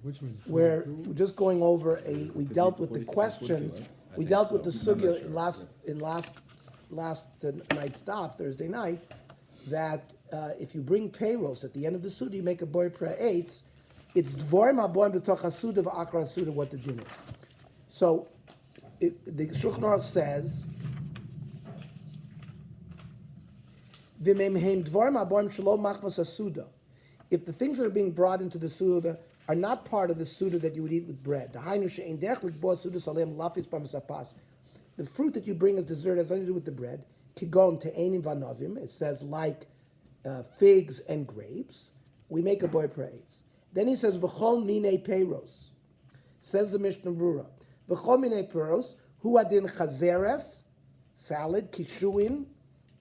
Which means where we're just going over we dealt with the question, we dealt with the sugya in last night's daf, Thursday night, that if you bring payros at the end of the suda, you make a boy pra eitz, it's dvorim aboim b'toch hasuda v'akra hasuda, what the din is. So the Shulchan Aruch says, v'memhem dvorim aboim shelo machmas hasuda. If the things that are being brought into the suda are not part of the suda that you would eat with bread, the fruit that you bring as dessert has nothing to do with the bread. Kigon te'enim vanovim, it says like figs and grapes. We make a boy praise. Then he says v'chol mine peiros. Says the Mishnah Brura, v'chol mine peiros hu adin chazeres, salad, kishuin,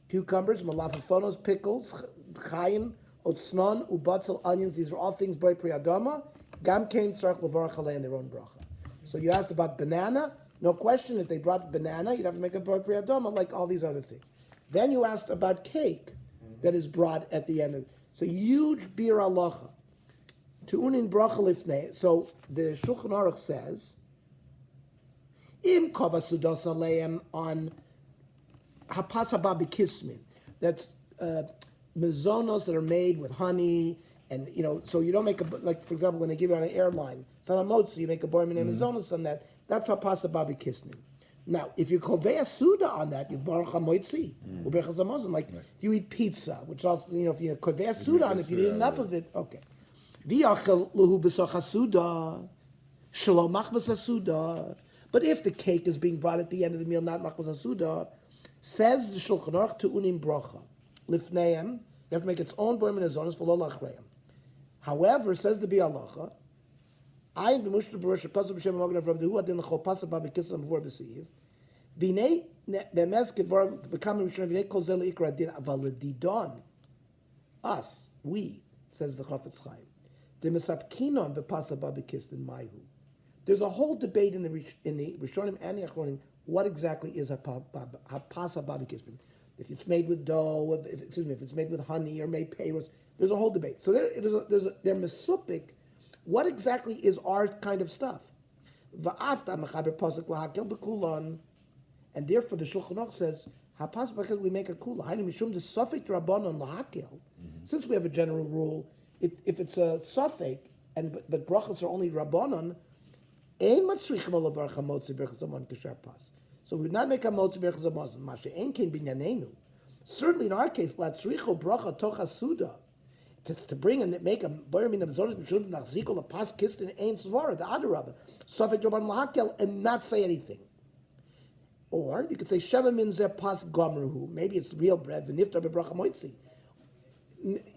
cucumbers, malafafonos, pickles, chayin, otznon, ubatzel, onions. These are all things boy priyadama. Gam kain sarach levarach alei in their own bracha. So you asked about banana. No question, if they brought banana, you'd have to make a boy priyadama like all these other things. Then you asked about cake that is brought at the end of it. So huge bir halacha. Tu'unin bracha lifnei. So the Shulchan Aruch says, im kava sudos aleim on hapasaba b'kismin. That's mezonos that are made with honey, and so you don't make like for example when they give you on an airline, it's not a motzi, you make a boy min mezonos on that. That's hapasaba b'kismin. Now, if you kovei suda on that, you baruch hamoitzi, uberchas hamozon. Like if you eat pizza, which also if you kovei suda on, if you eat enough of it, okay. V'yachel luhu b'soch hasuda, shalom machmas hasuda. But if the cake is being brought at the end of the meal, not machmas hasuda, says the Shulchan Aruch to unim bracha lifneim, you have to make its own boim and azonos for lo lachreim. However, says the Bialacha, ayin b'mushta b'rosh hakasav b'shem ha'mogen avram dehu adin l'chol pasa ba b'kisam v'vor b'siyiv v'nei ne'emes kedvar b'kamim rishon v'nei kol zeh le'ikra adin aval l'didon us, we, says the Chafetz Chaim, de'mesapkinon b'pasa ba b'kisam maihu. There's a whole debate in the Rishonim and the Achronim what exactly is hapasa ba b'kisam. If it's made with dough, if it's made with honey or made payros, there's a whole debate. So they're mesupik. What exactly is our kind of stuff? And therefore the Shulchan Aruch says, because we make a kula. Since we have a general rule, if it's a suffix, but brachas are only rabbanon, so we would not make a motzi berachas hamazon. Mashe ein kein binyanenu. Certainly in our case, latzricho bracha tocha suda, to bring and make a boyer min azonos b'shun nachzikol a pas kistin ein svara the adarabah sofek rabban lahakel and not say anything. Or you could say shema min zeh pas gomruhu. Maybe it's real bread v'niftar bebracha moitzi.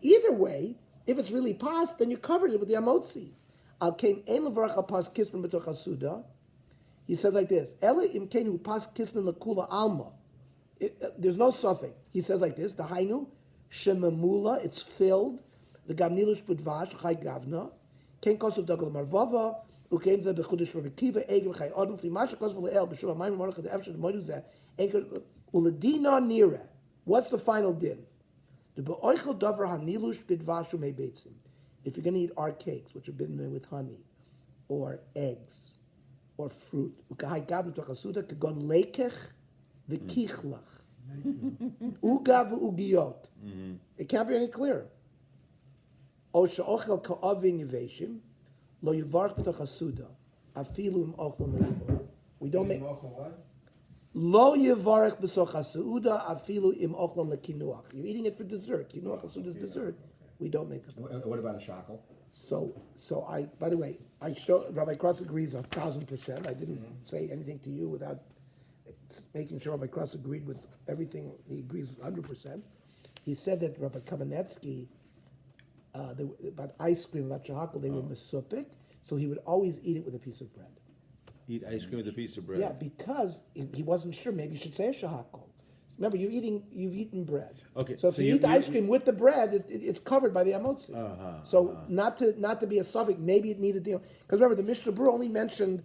Either way, if it's really pas, then you covered it with the amotzi. Al kein ein levarach pas kistin b'tocha suda. He says like this: Ele im kenu pas kisnin lekula alma. There's no suffix. He says like this: the hainu shemamula, it's filled. The gamnilush budvash chay gavna. Ken kosov dagal marvava. Ukein ze bechudish rabikiva egel chay odem flimash kosov leel b'shur amayim morach the efshad moedu ze enkel uledina nira. What's the final din? The beoichel davar hanilush budvashu may beitzim. If you're going to eat our cakes, which have been made with honey or eggs or fruit, ukahay gavna tochasuda kegon lekech v'kichlach. Ugav ugiyot. It can't be any clearer. O she'ochel ka'avin yiveshim lo yivarch b'toch hasuda afilu im ochlon lekibot. We don't make lo yivarch b'toch hasuda afilu im ochlon lekinuach. You're eating it for dessert. Kinuach hasuda is dessert. We don't make it. What about a shackle? So I. By the way, I show Rabbi Cross agrees 1,000%. I didn't say anything to you without making sure Rabbi Cross agreed with everything. He agrees 100%. He said that Rabbi Kamenetsky, about ice cream, about shahakal, they were mesupik, so he would always eat it with a piece of bread. Eat ice cream with a piece of bread? Yeah, because he wasn't sure. Maybe you should say a shahakal. Remember, you've eaten bread. Okay. So if you eat the ice cream with the bread, it's covered by the amotzi. Not to be a suffix, maybe it needed because remember the Mishnah Berurah only mentioned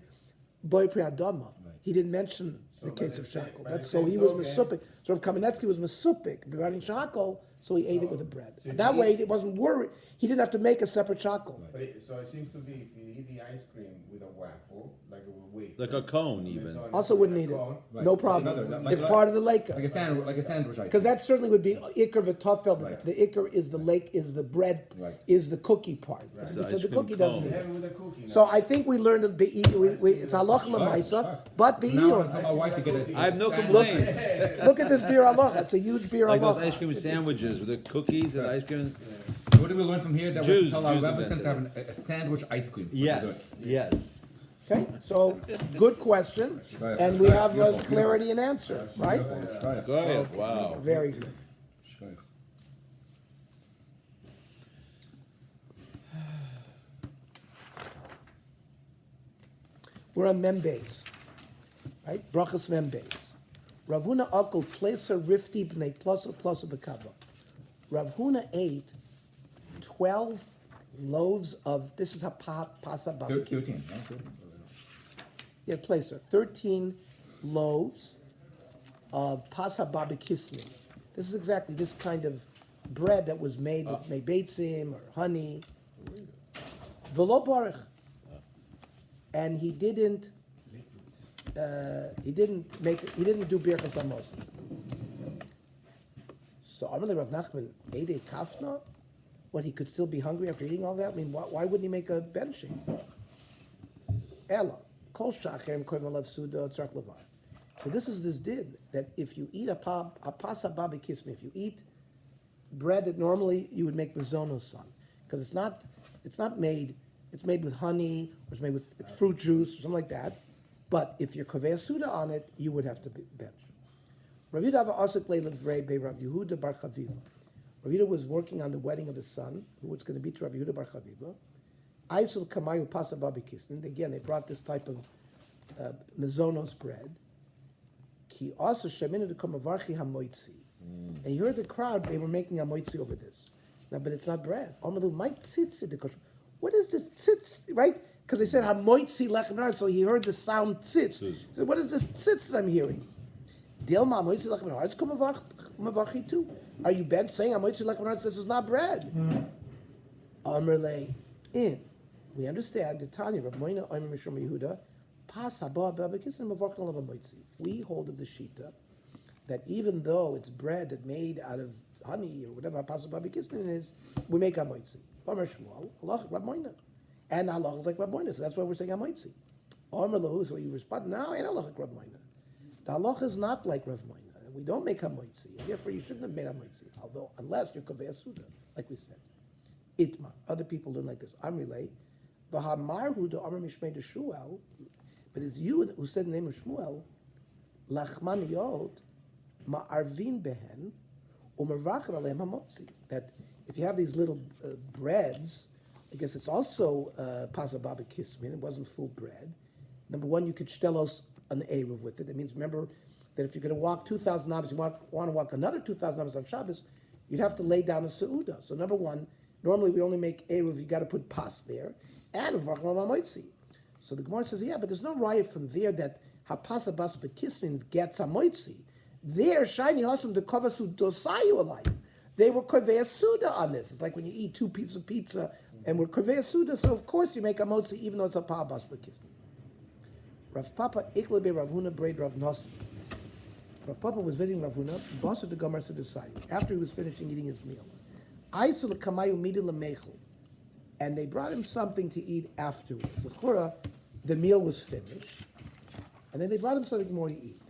boy priadama. Right. He didn't mention the case of shackle. So he was mesupik. So if Kamenetsky was mesupik regarding shackle, so he ate it with the bread. And that way it wasn't worried. He didn't have to make a separate shackle. But so it seems to be if you eat the ice cream with a waffle, like a wafer, Like a cone even. Also wouldn't eat it. Right. No Like problem. another- It's part of the lake. Like a sandwich. Because that certainly would be ikr v'tofel. Right. The ikr is the lake, is the bread, Right. is the cookie part. It's So the the ice cream cookie doesn't cone. need have it. it with a cookie. So I think we learned that it's halach l'maisa, but Now I'm be'iyun. telling my wife to get it. I have no complaints. Look at this beer halach. It's a huge beer Like those halach. ice cream sandwiches with the cookies and ice cream. What did we learn from here? That we Jews- tell our Jews rabbis to invented have a sandwich ice cream. Yes, yes. Okay, so good question, and we have clarity and answer, right? Go ahead. Wow. Very good. We're on Membeis, right? Brachas Membeis. Ravuna Akol Plesa Rifti Bnei Tlosa Tlosa Bekava. Ravuna ate 12 loaves of, this is a pasa barbecue. 13. Yeah, Plesa, 13 loaves of pasa barbecue. This is exactly this kind of bread that was made with mebeitzim or honey. Velo baruch. And he didn't do birchas hamazon. So Amalei Rav Nachman ate a kafna. What, he could still be hungry after eating all that? I mean, why wouldn't he make a benching? Ella kol shacher koyim alav suda tzarich levar. So this is this did that if you eat a pasa babikismi, if you eat bread that normally you would make mazonos on, because it's not made. It's made with honey, or it's made with fruit juice, or something like that. But if you're kovei suda on it, you would have to bench. Rav Yehuda asik le'levrei be Rav Yehuda bar Chaviva. Rav Yehuda was working on the wedding of his son, who was going to be to Rav Yehuda bar Chaviva. Aisul kamayu pasa babikisnin. Again, they brought this type of mezonos bread. Ki also sheminu de kamavarchi hamoitzi. And you heard the crowd; they were making hamoitzi over this. Now, but it's not bread. Amalu might tzitzi de kosher. What is this tzitz, right? Because they said hamoitzi lechem nard, so he heard the sound tzitz. So what is this tzitz that I'm hearing? Dilma hamoitzi lechem nard, it's kamavarchi too. Are you bent saying hamoitzi lechem nard? This is not bread. Amerle in. We understand the Tanya Rav Moina Omer Mishum Yehuda pas haba babakis and mavarchin alav hamoitzi. We hold of the shita that even though it's bread that made out of honey or whatever pas babakis is, we make hamoitzi. Omer Shmuel, Allah Rav Moina. And Allah is like Rav Moina, so that's why we're saying hamoitzi. Omer lahu, so you respond, no, ain't Allah like Rav Moina. The Allah is not like Rav Moina. We don't make hamoitzi, and therefore you shouldn't have made hamoitzi, although, unless you're kaveh suda, like we said. Itma, other people learn like this. Amrilei, v'hamarhu do Amar Mishmei de Shmuel, but it's you who said the name of Shmuel, lachmaniyot ma'arvin behen, u'mervachin aleim hamotzi. That if you have these little breads, I guess it's also pasa baba kismin. It wasn't full bread. Number one, you could shtelos an eruv with it. That means, remember, that if you're going to walk 2,000 amos, you want to walk another 2,000 amos on Shabbos, you'd have to lay down a seudah. So number one, normally we only make eruv. You got to put pas there and v'rachman hamoitzi. So the Gemara says, yeah, but there's no riot from there that hapasa bas bekismin gets hamoitzi. There, shiny hasum the kavasu dosayu alike. They were kovei suda on this. It's like when you eat 2 pieces of pizza and we're kovei suda, so of course you make a motzi even though it's a pa bas bekismin. Rav Papa ikle be Rav Huna braid Rav Nossi. Rav Papa was visiting Rav Huna, boss of the Gomer Sedusai, after he was finishing eating his meal. Aisul kamayu midi lemechel, and they brought him something to eat afterwards. The meal was finished, and then they brought him something more to eat.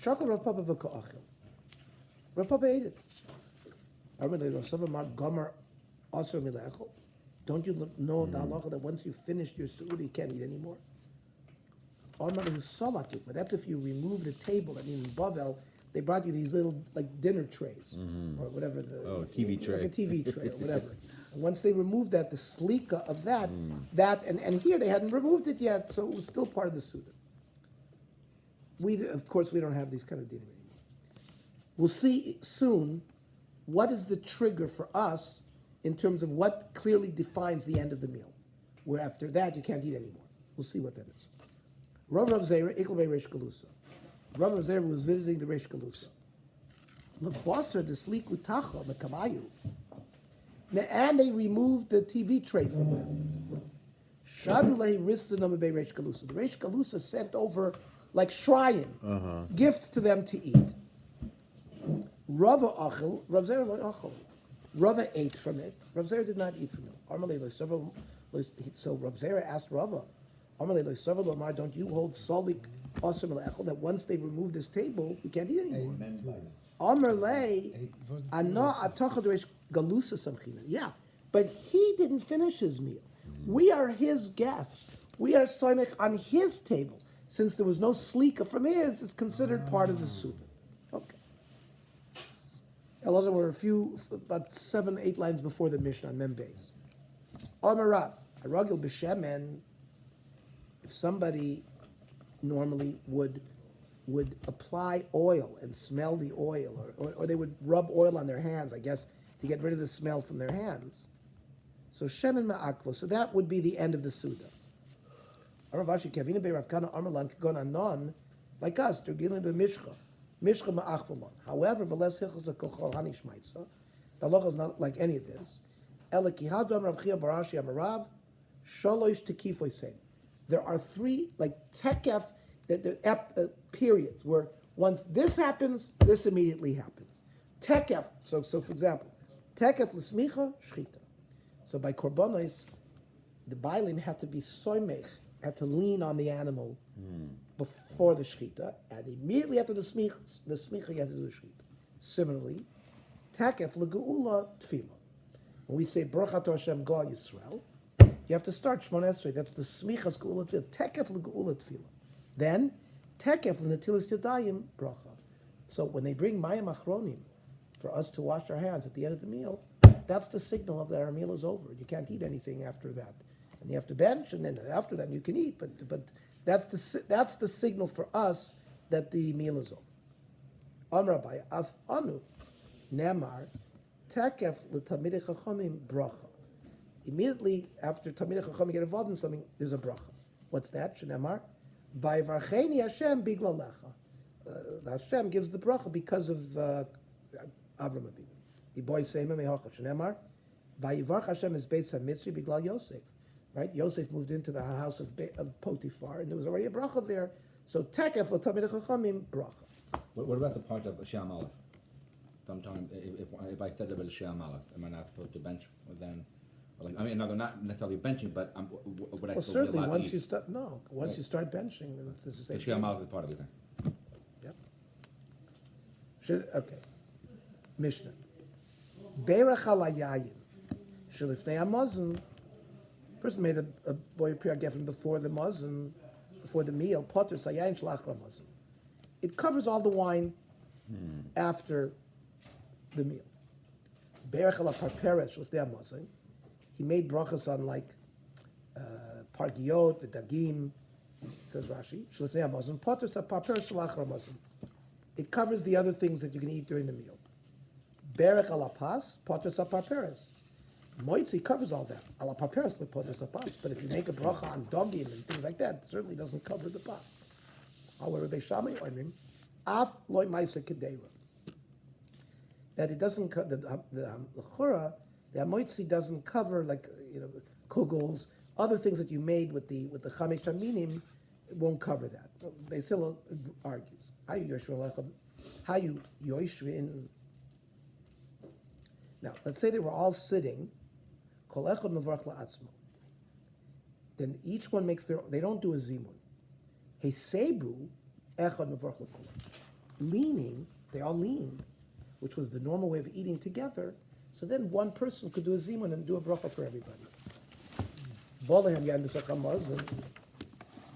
Shakal Rav Papa v'ka'achel. Rav Papa ate it. Don't you know of the halacha that once you've finished your su'ud, you can't eat anymore? But that's if you remove the table. I mean, in Bavel, they brought you these little like dinner trays or whatever TV tray, like a TV tray or whatever. And once they removed that, the slika of that, and here they hadn't removed it yet, so it was still part of the suda. Of course, we don't have these kind of dinim anymore. We'll see soon what is the trigger for us in terms of what clearly defines the end of the meal, where after that you can't eat anymore. We'll see what that is. Rav Zera, Ikel Reish Galusa. Rav Zera was visiting the Reish Galusa. Lebasar the Sliku Tacha Mekamayu. And they removed the TV tray from there. Shadulei Ristanam Be Reish Galusa. The Reish Galusa sent over like shrine gifts to them to eat. Rava Achel, Rav Zera lo Achel. Rava ate from it. Rav Zera did not eat from it. Amalei lo several. So Rav Zera asked Rava, Amalei lo several Omar, don't you hold solik osam echel that once they remove this table, we can't eat anymore? Amar lei ana atocha Reish Galusa samchina. Yeah, but he didn't finish his meal. We are his guests. We are soimech on his table. Since there was no slika from his, it's considered part of the suda. Okay. Elazar were about 7-8 lines before the Mishnah on Membeis. Amarav, Aragil b'shemen. If somebody normally would apply oil and smell the oil, or they would rub oil on their hands, I guess, to get rid of the smell from their hands. So shemen ma'akvo. So that would be the end of the suda. Aravashi kavina be Rav Kana Amarlan kagon anon, like us, dergilin b'mishcha ma'achvolon. However, v'les hilchos kol hani shmaitza. The halacha is not like any of this. Ela kihadom Rav Chia Barashi Amarav shalosh tekifoy sein. There are 3 like tekef periods where once this happens, this immediately happens. Tekef. So for example, tekef l'smicha shchita. So by korbanos, the bailim had to be soimech, had to lean on the animal before the shechita, and immediately after the smicha you had to do the shechita. Similarly, takef legeula tefillah. When we say Baruch Atah Hashem Gal Yisrael, you have to start Shmona Esrei. That's the smichas geula tefillah. Takef legeula tefillah. Then takef lenatilas yadayim bracha. So when they bring mayim achronim for us to wash our hands at the end of the meal, that's the signal of that our meal is over. You can't eat anything after that, and you have to bench, and then after that you can eat. But that's the signal for us that the meal is over. Amrabai af anu nemar takef l'tamidei chachamim bracha. Immediately after Talmidei Chachamim get involved in something, there's a bracha. What's that? Shenemar vayvarcheni Hashem biglalecha. Hashem gives the bracha because of Avram Avinu. Iboy Seima Mehacha Shenemar. Vayivarch Hashem is based on Mitzri Biglal Yosef. Right? Yosef moved into the house of Potiphar, and there was already a bracha there. So Tekef L'Tamidei Chachamim bracha. What about the part of Shem Aleph? Sometimes, if I said about Shem Aleph, am I not supposed to bench then? Like, I mean, no, they're not necessarily benching, but would I Well, still be certainly allowed once to you eat? start you start benching, this is the The same Shem thing. Aleph is part of it, then. Yep. Okay. Mishnah. Berach halayayim shelifnei hamazon. Person made a boy prayer given before the mazon, before the meal. Potter sayayin shlachra mazon. It covers all the wine after the meal. Berach halaparperet shelifnei hamazon. He made brachas on like pargiot, the dagim, says Rashi. Shlifnei hamazon. Potter saparperet shlachra mazon. It covers the other things that you can eat during the meal. Berech alapas, potter saparperes. Moitzi covers all that. Alapaperes le potter sapas. But if you make a bracha on dogim and things like that, it certainly doesn't cover the pot. However, Beishamai oimrim, af loy maisa kedeira. That it doesn't cover the chura. The moitzi doesn't cover like kugels, other things that you made with the chamesh aminim. It won't cover that. Beis Hillel argues. How you yoishrin? Now, let's say they were all sitting. Kol echad mevarach la'atzmo. Then each one makes they don't do a zimun. Hesebu echad mevarach la'kulam. Leaning, they all leaned, which was the normal way of eating together. So then one person could do a zimun and do a bracha for everybody.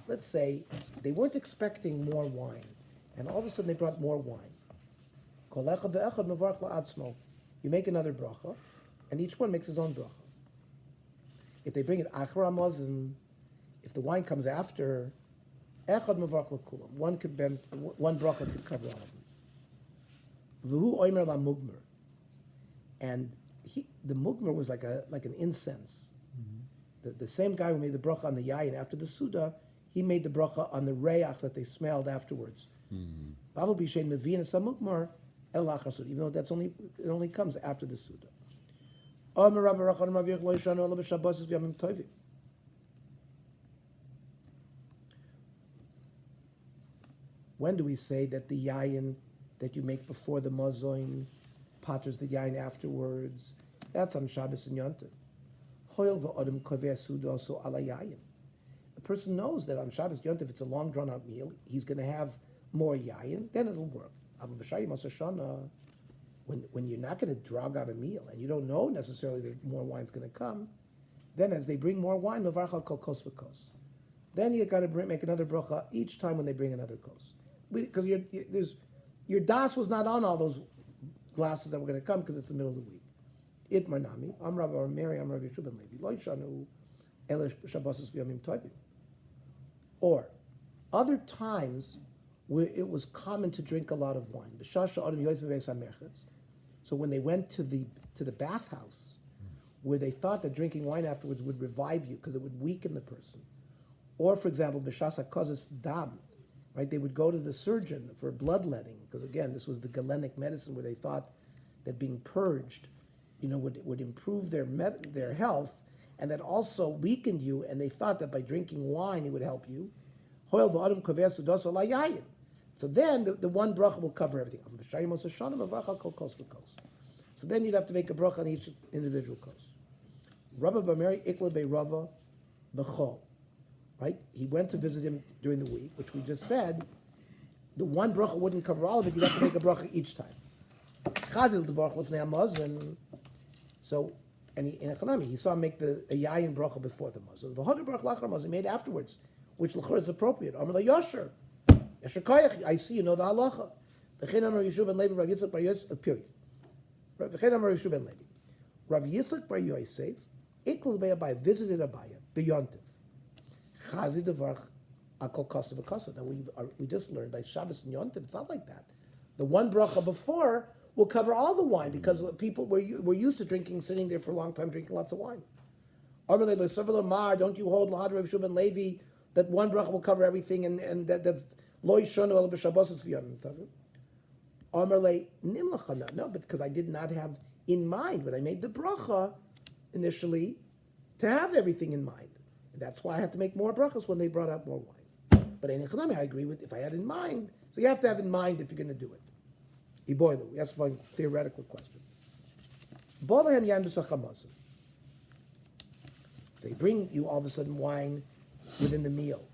Let's say they weren't expecting more wine, and all of a sudden they brought more wine. Kol echad ve'echad mevarach la'atzmo. You make another bracha, and each one makes his own bracha. If they bring it achar hamazon, if the wine comes after, echad mevarach l'kulam. One bracha could cover all of them. V'hu oimer la mugmer, and the mugmer was like an incense. The same guy who made the bracha on the yayin after the suda, he made the bracha on the reach that they smelled afterwards. Bavel b'shein mevin es hamugmer. Even though it only comes after the Suda. Omer Rabbi Rachon Rav Yech lo yishanu ela b'Shabbosos v'yamim tovim. When do we say that the yayin that you make before the mazoin patters the yayin afterwards? That's on Shabbos and Yontif. Hoil v'odem koveh sudoso ala yayin. The person knows that on Shabbos Yontif it's a long drawn out meal. He's going to have more yayin, then it'll work. When you're not going to drag out a meal and you don't know necessarily that more wine's going to come, then as they bring more wine, mevarcha kol kos v'kos. Then you got to make another bracha each time when they bring another kos, because your das was not on all those glasses that were going to come because it's the middle of the week. Itmar nami amrav or Mary amrav Yeshua ben Levi lo yishanu ela Shabbosos v'yamim tovim. Or other times where it was common to drink a lot of wine. So when they went to the bathhouse, where they thought that drinking wine afterwards would revive you because it would weaken the person. Or, for example, b'shasa kozes dam, right? They would go to the surgeon for bloodletting, because again, this was the Galenic medicine where they thought that being purged, would improve their health, and that also weakened you, and they thought that by drinking wine it would help you. So then the one bracha will cover everything. So then you'd have to make a bracha on each individual kos. Rabba Bameri Ikla Be Rava B'chol. Right? He went to visit him during the week, which we just said. The one bracha wouldn't cover all of it. You'd have to make a bracha each time. Chazil Devarch Lefnei Hamazon. So, and in Echanami, he saw him make a yayin bracha before the mazon. V'hoder bracha lachar mazon made afterwards, which l'chor is appropriate. Amar la yosher. Yosher koyach. I see you know the halacha. V'chein amar Yeshua ben Levi Rav Yitzchak bar Yosef. Period. V'chein amar Yeshua ben Levi. Rav Yitzchak bar Yosef. Ikl be'abai visited Abaya beyontiv. Chazi devarch akol kasa v'kasa. Now we just learned by Shabbos and Yontiv. It's not like that. The one bracha before will cover all the wine because people were used to drinking, sitting there for a long time, drinking lots of wine. Don't you hold Lahad Rav Yeshua ben Levi that one bracha will cover everything and that's lo yishonu ela b'Shabbosos v'yamim tovim? No, but because I did not have in mind when I made the bracha initially to have everything in mind. And that's why I had to make more brachas when they brought out more wine. But in Echanami, I agree with if I had in mind. So you have to have in mind if you're going to do it. Iboilu, that's a theoretical question. Bolahem yan b'sachamazon. They bring you all of a sudden wine within the meal,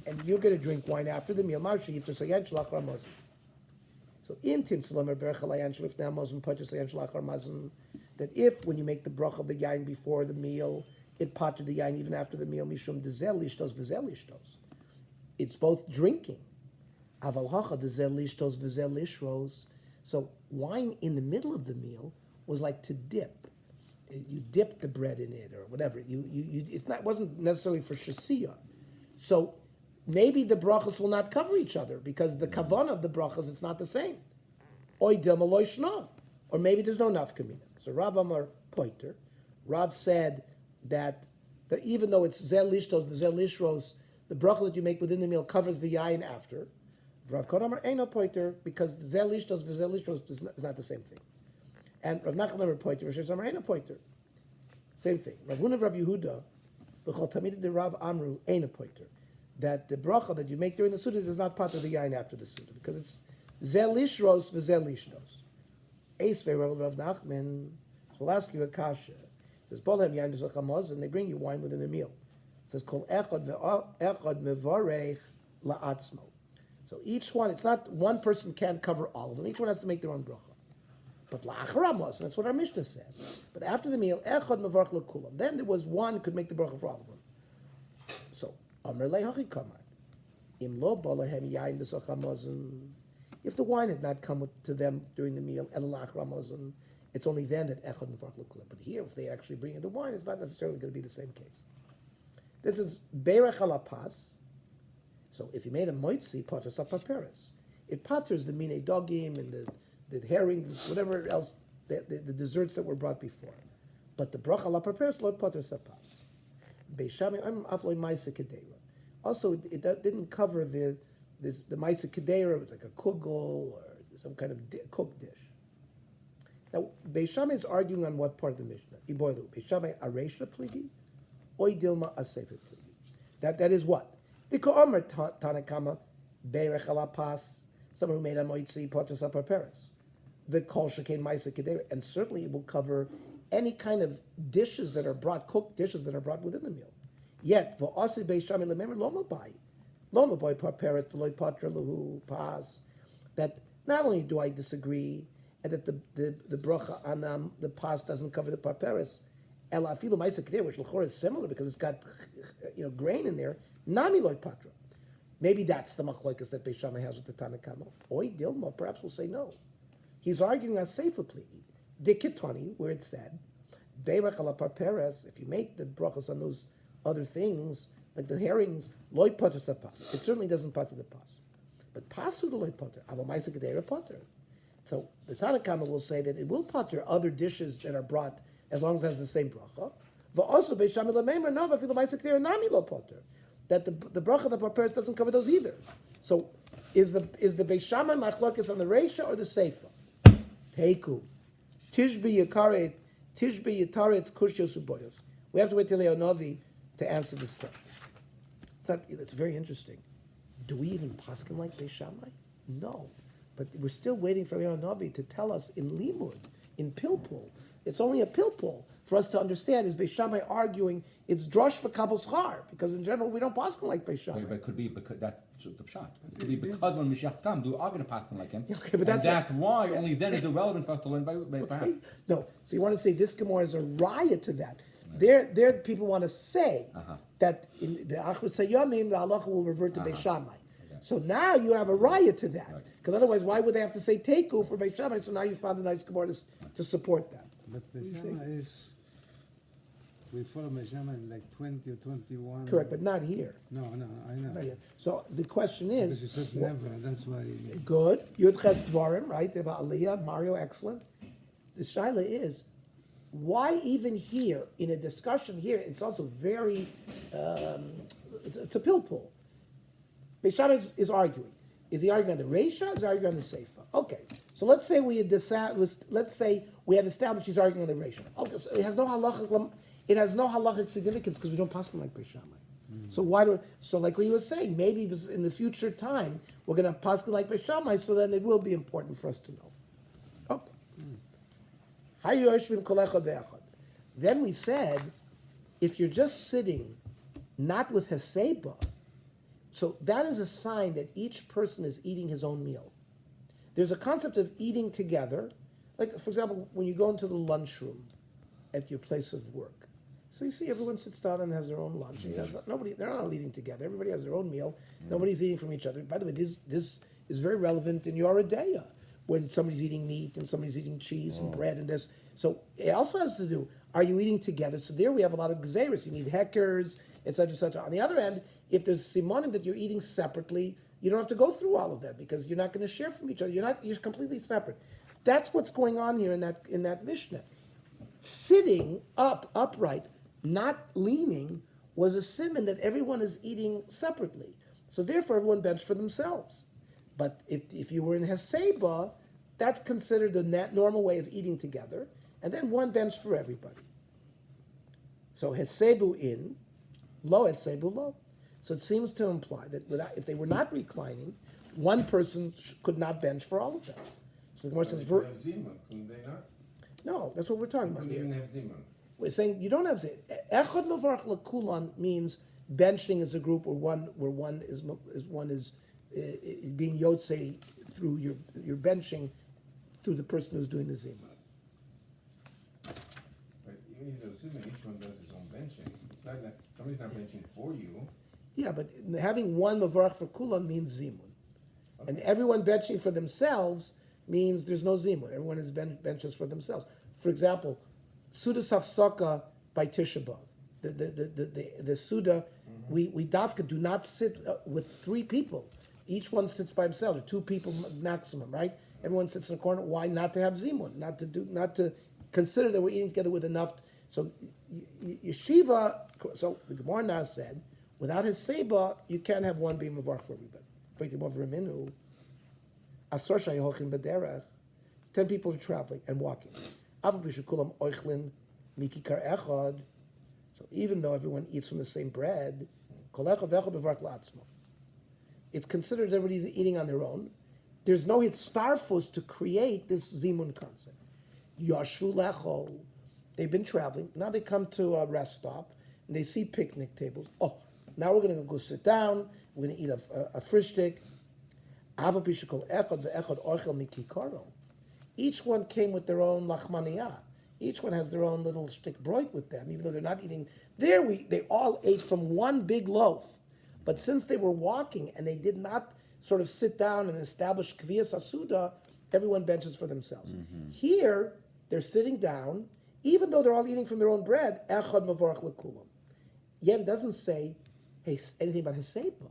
and you're going to drink wine after the meal. Marsha yifter sayan shalach ramazon. So in Tim Salamer Berchalayan Shlif Namazon Pater Sayan Shalach Ramazon, that if when you make the bracha of the yain before the meal, it pater the yain even after the meal, Mishum Dezel Lishtos Vizel Lishtos. It's both drinking. Aval Hacha Dezel Lishtos Vizel Lishros. So wine in the middle of the meal was like to dip. You dip the bread in it or whatever. It wasn't necessarily for shasiyah. So maybe the brachas will not cover each other because the kavanah of the brachas is not the same. Or maybe there's no nafkamina. So Rav Amar Poiter, Rav said that even though it's zel lishtos, the zel lishros, the bracha that you make within the meal covers the yain after. Rav Kodamar Eino Poiter, because the zel lishtos, the zel lishros is not the same thing. And Rav Nachman Amar Poiter, Rav Sheshamar Eino Poiter, same thing. Rav Huna Rav Yehuda, the Chol Tamid de Rav Amru Eino Poiter, that the bracha that you make during the Suda does not part of the yain after the Suda, because it's zel lishros v'zel lishtos. Eis ve'Rav Nachman, so we'll ask you a kasha. It says, Bolem yain b'zachamaz, and they bring you wine within a meal. It says, Kol echad mevarech la'atzmo. So each one, it's not one person can't cover all of them. Each one has to make their own bracha. But la'acharamos, that's what our Mishnah said. But after the meal, echad mevarech l'kulam. Then there was one could make the bracha for all of them. So, Amr le'hachi kamar. Im lo balahem yain b'zachamazim. If the wine had not come to them during the meal, it's only then that echad mevarech l'kulam. But here, if they actually bring in the wine, it's not necessarily going to be the same case. This is berech alapas. So if you made a moitzi, pater sapaperes. It paters the mine dogim and the herrings, whatever else, the desserts that were brought before. But the bracha lapaperes lo pater sapas. Beishami I'm afloy ma'isa kedera. Also, it didn't cover the ma'isa kedera, it was like a kugel or some kind of cooked dish. Now, Beis Shammai is arguing on what part of the Mishnah? Iboilu. Beis Shammai aresha pligi, oy dilma asefer pligi. That is what? The Ka'omer Tanakama, Berech ala pas, someone who made a moitzi potus aparperes. The kol shekain ma'isa kedera, and certainly it will cover any kind of dishes that are brought, cooked dishes that are brought within the meal. Yet, v'asi Beis Shammai lememar lo mabai parperes loy patra lahu pas. That not only do I disagree, and that the bracha on the pas doesn't cover the parperes, el afilu ma'isa kedera, which l'chor is similar because it's got grain in there. Nami loy patra. Maybe that's the machlokas that Beis Shammai has with the Tanakama. Oy dilma, perhaps we'll say no. He's arguing on sefer pligi. Dikitoni, where it said, Beirach ala parperes, if you make the brachas on those other things, like the herrings, loy potter sapas. It certainly doesn't potter the pas. But pasu the loy potter, avamaisa gedera potter. So the Tanakama will say that it will potter other dishes that are brought as long as it has the same bracha. But also Beis Shammai lemeimer no vafilu maisa gedera nami lo potter. That the bracha that prepares doesn't cover those either. So is the Beis Shammai machlokes on the reisha or the seifa? Teiku. Tishbi yitaretz kushos uboyos. We have to wait till Leonovi to answer this question. It's very interesting. Do we even paskin like Beis Shammai? No. But we're still waiting for Leonovi to tell us in Limud, in Pilpul. It's only a Pilpul for us to understand. Is Beis Shammai arguing it's drosh for kabel schar? Because in general we don't paskin like Beis Shammai. But it could be because that's the pshat. It could be because when Mashiach comes, we are going to pass like him. Okay, but that's why only then is it relevant for us to learn by okay. No, so you want to say this Gemara is a riot to that. There, people want to say that in the Achros Sayomim, the halacha will revert to Beis Shammai. Okay. So now you have a riot to that, because otherwise, why would they have to say Teku for Beis Shammai? So now you found a nice Gemara to support that. But Beis Shammai is, we follow Beis Shammai like 20 or 21. Correct, but not here. No, I know. Not here. So the question is, Because you said never, that's why. good, Yud Ches Dvarim, right? About Aliyah, Mario, excellent. The shaila is, why even here, in a discussion here, it's also very, it's a pilpul. Beis Shammai is arguing. Is he arguing on the Reisha, is he arguing on the Seifa? Okay, so let's say we had established he's arguing on the Reisha. Okay, so it has no halachic significance because we don't pass them like Beis Shammai. So like what you were saying, maybe in the future time, we're going to pass them like Beis Shammai, so then it will be important for us to know. Okay. Then we said, if you're just sitting, not with Heseba, so that is a sign that each person is eating his own meal. There's a concept of eating together, like for example, when you go into the lunchroom at your place of work. So you see everyone sits down and has their own lunch. They're not all eating together. Everybody has their own meal. Nobody's eating from each other. By the way, this is very relevant in Yoreh De'ah, when somebody's eating meat and somebody's eating cheese and bread and this. So it also has to do, are you eating together? So there we have a lot of gzeros. You need heckers, etc., etc. On the other end, if there's simonim that you're eating separately, you don't have to go through all of that because you're not going to share from each other. You're completely separate. That's what's going on here in that Mishnah. Sitting upright, not leaning, was a simon that everyone is eating separately. So therefore, everyone benched for themselves. But if you were in Heseba, that's considered the normal way of eating together, and then one bench for everybody. So Hesebu in, lo Hesebu lo. So it seems to imply that if they were not reclining, one person could not bench for all of them. So the Gemara says, They have Zimun, couldn't they not? no, that's what we're talking about Couldn't here. even have Zimun. We're saying you don't have Zimun. Echad mevarach lekulan means benching as a group, where one is being yotzei through your benching through the person who's doing the zima. But even if there's Zimun, each one does his own benching. It's not like somebody's not benching for you. Yeah, but having one mavarach for kulan means zimun, and everyone benching for themselves means there's no zimun. Everyone is benches for themselves. For example, Sudas Hafsaka by Tisha B'Av. The Suda, we dafka do not sit with three people. Each one sits by himself, or two people maximum, right? Everyone sits in a corner. Why not to have zimun? Not to consider that we're eating together with enough. So yeshiva. So the Gemara now said, without his seba, you can't have one being mavarch for everybody. 10 people are traveling and walking. Aval b'shekulam oichlin mikikar echad. So even though everyone eats from the same bread, kol echad v'echad bevarach la'atzmo. It's considered everybody's eating on their own. There's no hitztarfus to create this zimun concept. Yashu lechol. They've been traveling. Now they come to a rest stop and they see picnic tables. Oh, now we're going to go sit down. We're going to eat a frishtik. Aval b'shekol echad v'echad ochel mikikaro. Each one came with their own lachmaniyah. Each one has their own little shtick broit with them, even though they're not eating. They all ate from one big loaf. But since they were walking and they did not sort of sit down and establish kviyas asuda, everyone benches for themselves. Here, they're sitting down, even though they're all eating from their own bread, echad mavorach lekulam. Yet it doesn't say anything about heseba.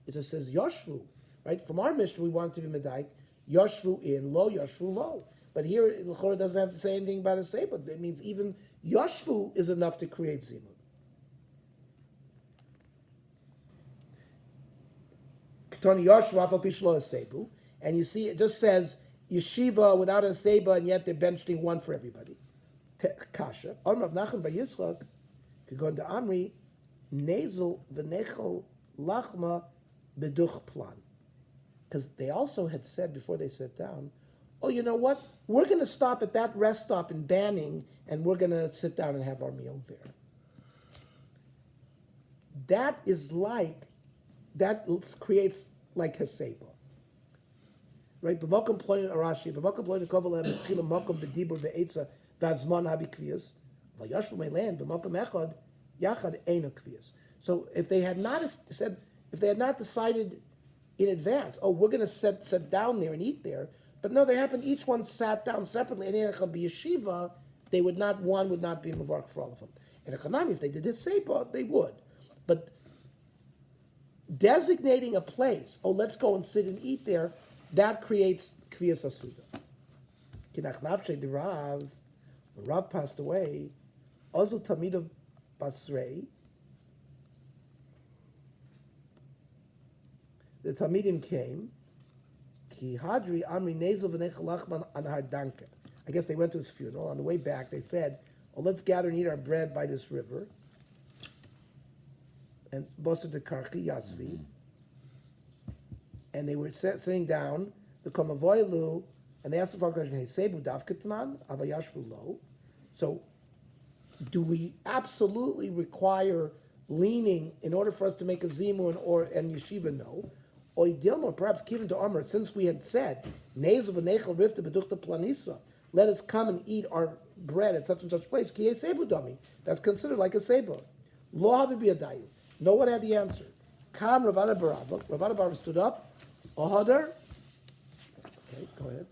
It just says yoshvu, right? From our Mishnah, we want it to be medaik, yoshvu in, lo yoshvu lo. But here, the Chorah doesn't have to say anything about heseba. It means even yoshvu is enough to create zimun. And you see, it just says yeshiva without a seba, and yet they're benching one for everybody. Kasha. Rav Nachman bar Yitzchak, Kagon de Amri, Nezel v'nechel lachma beduch plan. Because they also had said before they sat down, oh, you know what? We're going to stop at that rest stop in Banning, and we're going to sit down and have our meal there. That is like, that creates like Heseba. Right? B'mokum ployin Arashi, b'mokum ployin kovel hem etchila mokum b'dibur ve'etza v'azman havi kviyas, v'yashvu me'len b'mokum echad yachad eino kviyas. So if they had not said, if they had not decided in advance, oh, we're going to sit down there and eat there, but no, they happened, each one sat down separately, and in a yeshiva, they would not, one would not be mevarch for all of them. In a chanami, if they did Heseba, they would. But designating a place, oh, let's go and sit and eat there, that creates kviyas asuda. Kinach nafshe de Rav, when Rav passed away, Ozul Tamid of Basrei, the Tamidim came, Ki Hadri Amri Nezel v'nechel lachman anhar danke. I guess they went to his funeral. On the way back, they said, oh, let's gather and eat our bread by this river. And Bosa de Karchi Yasvi, and they were sitting down, the Komavoilu, and they asked the question, Hey, Sebu Davkitman, Avayashvu Lo. So, do we absolutely require leaning in order for us to make a zimun and yeshiva? No. Or Dilma, perhaps given to Amr, since we had said, Nezu v'nechel rifta bedukta planisa, let us come and eat our bread at such and such place. Ki Sebu Dami. That's considered like a Sebu. Lo havi biyadayu. No one had the answer. Kam Ravana Barava. Ravana Barava stood up. Ahadar. Okay, go ahead.